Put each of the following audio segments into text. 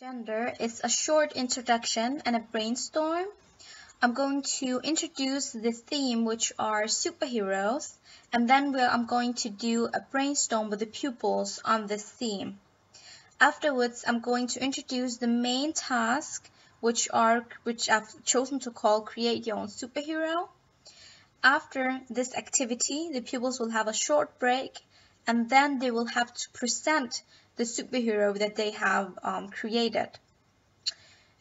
Gender is a short introduction and a brainstorm. I'm going to introduce the theme, which are superheroes, and then I'm going to do a brainstorm with the pupils on this theme. Afterwards, I'm going to introduce the main task, which I've chosen to call Create Your Own Superhero. After this activity, the pupils will have a short break, and then they will have to present the superhero that they have created.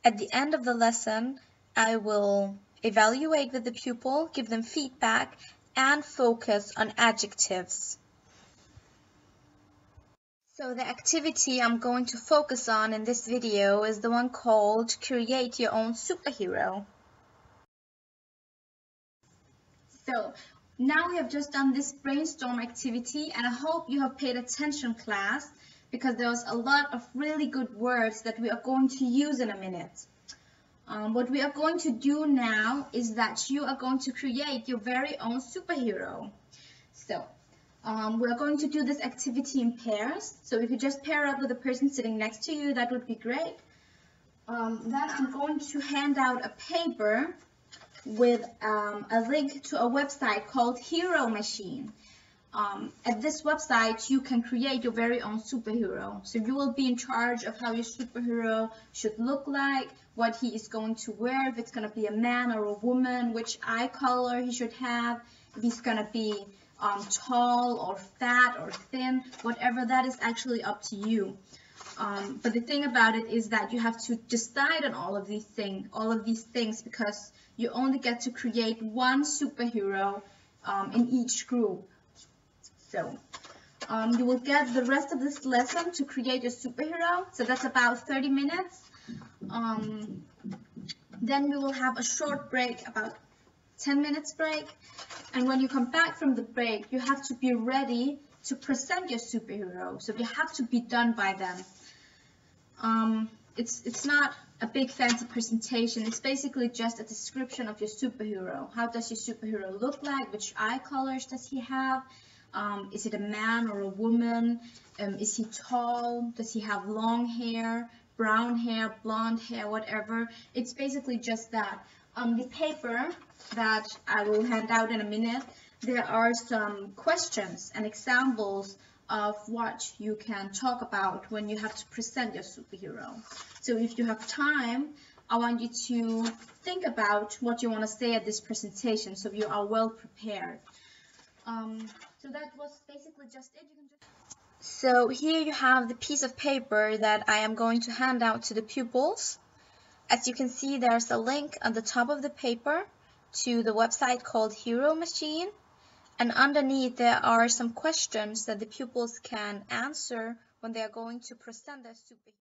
At the end of the lesson, I will evaluate with the pupil, give them feedback, and focus on adjectives. So the activity I'm going to focus on in this video is the one called Create Your Own Superhero. So now we have just done this brainstorm activity, and I hope you have paid attention, class, because there's a lot of really good words that we are going to use in a minute. What we are going to do now is that you are going to create your very own superhero. So we are going to do this activity in pairs. So if you just pair up with the person sitting next to you, that would be great. Then I'm going to hand out a paper with a link to a website called Hero Machine. At this website, you can create your very own superhero. So you will be in charge of how your superhero should look like, what he is going to wear, if it's going to be a man or a woman, which eye color he should have, if he's going to be tall or fat or thin, whatever, that is actually up to you. But the thing about it is that you have to decide on all of these things, because you only get to create one superhero in each group. So you will get the rest of this lesson to create your superhero. So that's about 30 minutes. Then we will have a short break, about 10 minutes break. And when you come back from the break, you have to be ready to present your superhero. So you have to be done by then. It's not a big fancy presentation. It's basically just a description of your superhero. How does your superhero look like? Which eye colors does he have? Is it a man or a woman? Is he tall? Does he have long hair, brown hair, blonde hair, whatever? It's basically just that. On the paper that I will hand out in a minute, there are some questions and examples of what you can talk about when you have to present your superhero. So if you have time, I want you to think about what you want to say at this presentation, so you are well prepared. So that was basically just it. So here you have the piece of paper that I am going to hand out to the pupils. As you can see, there's a link on the top of the paper to the website called Hero Machine. And underneath there are some questions that the pupils can answer when they are going to present their superhero.